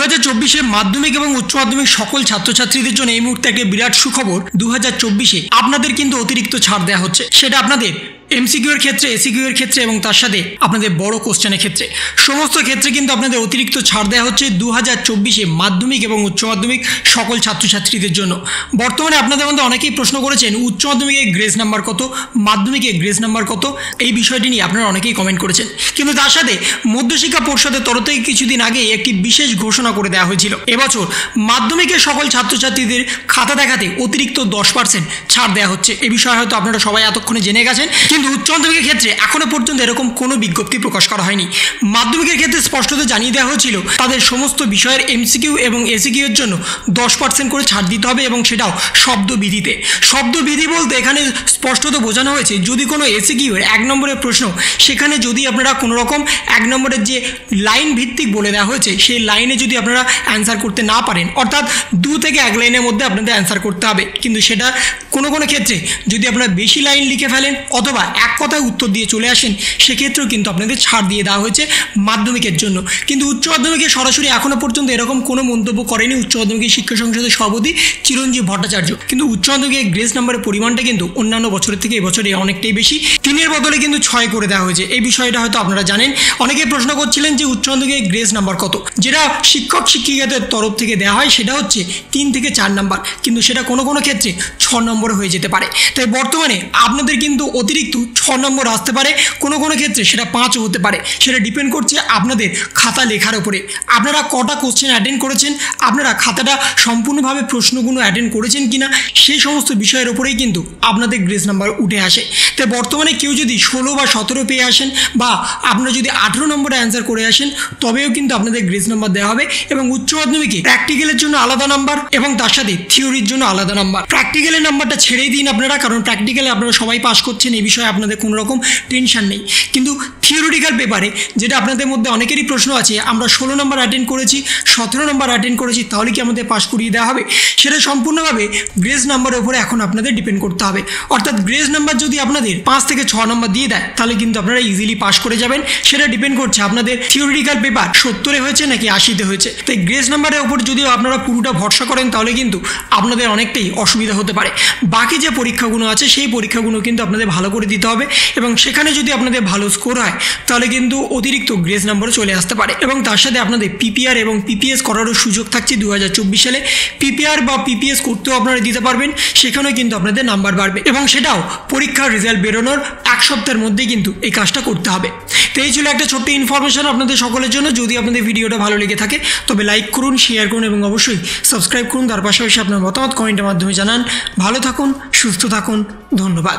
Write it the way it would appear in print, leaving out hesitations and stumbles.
2024 মাধ্যমিক এবং উচ্চ মাধ্যমিক সকল ছাত্রছাত্রীদের জন্য এই মুহূর্তে একটা বিরাট সুখবর। 2024 আপনাদের কিন্তু অতিরিক্ত ছাড় দেওয়া হচ্ছে, সেটা আপনাদের এমসিকিউ এর ক্ষেত্রে, এসিকিউ এর ক্ষেত্রে এবং তার সাথে আপনাদের বড় কোশ্চেনের ক্ষেত্রে, সমস্ত ক্ষেত্রে কিন্তু আপনাদের অতিরিক্ত ছাড় দেওয়া হচ্ছে 2024 মাধ্যমিক এবং উচ্চ মাধ্যমিক সকল ছাত্রছাত্রীদের জন্য। বর্তমানে আপনাদের মধ্যে অনেকেই প্রশ্ন করেছেন উচ্চ মাধ্যমিকের গ্রেস নাম্বার কত, মাধ্যমিকের গ্রেস নাম্বার কত, এই বিষয়টি নিয়ে আপনারা অনেকেই কমেন্ট করেছেন। কিন্তু তার সাথে মধ্যশিক্ষা পর্ষদের তরফ থেকে কিছুদিন আগে একটি বিশেষ ঘোষণা করে দেওয়া হয়েছিল, এবছর মাধ্যমিকের সকল ছাত্রছাত্রীদের খাতা দেখাতে অতিরিক্ত 10% ছাড় দেওয়া হচ্ছে। এই বিষয়ে হয়তো আপনারা সবাই এতক্ষণে জেনে গেছেন, কিন্তু উচ্চ মাধ্যমিকের ক্ষেত্রে এখনো পর্যন্ত এরকম কোনো বিজ্ঞপ্তি প্রকাশ করা হয়নি। মাধ্যমিকের ক্ষেত্রে স্পষ্টত জানিয়ে দেওয়া হয়েছিল তাদের সমস্ত বিষয়ের এমসিকিউ এবং এসিকিউ এর জন্য 10% করে ছাড় দিতে হবে, এবং সেটাও শব্দবিধিতে। শব্দবিধি বলতে এখানে স্পষ্টত বোঝানো হয়েছে যদি কোনো এসিকিউ এর 1 নম্বরের প্রশ্ন, সেখানে যদি আপনারা কোনো রকম 1 নম্বরের যে লাইন ভিত্তিক বলে দেওয়া হয়েছে সেই লাইনে যদি আপনারা অ্যান্সার করতে না পারেন, অর্থাৎ 2 থেকে 1 লাইনের মধ্যে আপনাদের অ্যান্সার করতে হবে, কিন্তু সেটা কোনো ক্ষেত্রে যদি আপনারা বেশি লাইন লিখে ফেলেন অথবা এক কথায় উত্তর দিয়ে চলে আসেন, সেক্ষেত্রেও কিন্তু আপনাদের ছাড় দিয়ে দেওয়া হয়েছে মাধ্যমিকের জন্য। কিন্তু উচ্চ মাধ্যমিকে সরাসরি এখনও পর্যন্ত এরকম কোনো মন্তব্য করেনি উচ্চ মাধ্যমিক শিক্ষা সংসদের সভাপতি চিরঞ্জীব ভট্টাচার্য। কিন্তু উচ্চ মাধ্যমিকের গ্রেস নাম্বারের পরিমাণটা কিন্তু অন্যান্য বছরের থেকে এবছরে অনেকটাই বেশি, 3-এর বদলে কিন্তু 6 করে দেওয়া হয়েছে। এই বিষয়টা হয়তো আপনারা জানেন। অনেকে প্রশ্ন করছিলেন যে উচ্চ মাধ্যমিকের গ্রেস নাম্বার কত, যেটা শিক্ষক শিক্ষিকাদের তরফ থেকে দেওয়া হয় সেটা হচ্ছে 3 থেকে 4 নাম্বার, কিন্তু সেটা কোনো ক্ষেত্রে 6 নম্বর হয়ে যেতে পারে। তাই বর্তমানে আপনাদের কিন্তু অতিরিক্ত 6 নম্বর আসতে পারে, কোনো ক্ষেত্রে সেটা 5ও হতে পারে। সেটা ডিপেন্ড করছে আপনাদের খাতা লেখার উপরে, আপনারা কটা কোশ্চেন অ্যাটেন্ড করেছেন, আপনারা খাতাটা সম্পূর্ণভাবে প্রশ্নগুলো অ্যাটেন্ড করেছেন কিনা, সেই সমস্ত বিষয়ের উপরেই কিন্তু আপনাদের গ্রেস নাম্বার উঠে আসে। তাই বর্তমানে কেউ যদি 16 বা 17 পেয়ে আসেন, বা আপনারা যদি 18 নম্বরে অ্যান্সার করে আসেন, তবেও কিন্তু আপনাদের গ্রেস নাম্বার দেওয়া হবে। এবং উচ্চ মাধ্যমিকে প্র্যাকটিক্যালের জন্য আলাদা নাম্বার এবং তার সাথে থিওরির জন্য আলাদা নাম্বার। প্র্যাকটিক্যালের নাম্বারটা ছেড়েই দিন আপনারা, কারণ প্র্যাকটিক্যালে আপনারা সবাই পাস করছেন, এই বিষয়ে আপনাদের কোনো রকম টেনশন নেই। কিন্তু থিওরিটিক্যাল পেপারে, যেটা আপনাদের মধ্যে অনেকেরই প্রশ্ন আছে, আমরা 16 নম্বর অ্যাটেন্ড করেছি, 17 নম্বর অ্যাটেন্ড করেছি, তাহলে কি আমাদের পাস করিয়ে দেওয়া হবে? সেটা সম্পূর্ণভাবে গ্রেস নাম্বারের উপরে এখন আপনাদের ডিপেন্ড করতে হবে। অর্থাৎ গ্রেস নাম্বার যদি আপনাদের 5 থেকে 6 নম্বর দিয়ে দেয়, তাহলে কিন্তু আপনারা ইজিলি পাস করে যাবেন। সেটা ডিপেন্ড করছে আপনাদের থিওরিটিক্যাল পেপার 70-এ হয়েছে নাকি 80-তে হয়েছে। তাই গ্রেস নাম্বারের উপর যদি আপনারা পুরোটা ভরসা করেন, তাহলে কিন্তু আপনাদের অনেকটাই অসুবিধা হতে পারে। বাকি যে পরীক্ষাগুলো আছে সেই পরীক্ষাগুলো কিন্তু আপনাদের ভালো করে দিতে হবে, এবং সেখানে যদি আপনাদের ভালো স্কোর হয়, তাহলে কিন্তু অতিরিক্ত গ্রেস নাম্বারও চলে আসতে পারে। এবং তার সাথে আপনাদের পিপিআর এবং পিপিএস করারও সুযোগ থাকছে 2024 সালে। পিপিআর বা পিপিএস করতেও আপনারা দিতে পারবেন, সেখানেও কিন্তু আপনাদের নাম্বার বাড়বে, এবং সেটাও পরীক্ষার রেজাল্ট বেরোনোর 1 সপ্তাহের মধ্যেই কিন্তু এই কাজটা করতে হবে। তো এই ছিল একটা ছোট্ট ইনফরমেশন আপনাদের সকলের জন্য। যদি আপনাদের ভিডিওটা ভালো লেগে থাকে তবে লাইক করুন, শেয়ার করুন এবং অবশ্যই সাবস্ক্রাইব করুন। তার পাশাপাশি আপনার মতামত কমেন্টের মাধ্যমে জানান। ভালো থাকুন, সুস্থ থাকুন, ধন্যবাদ।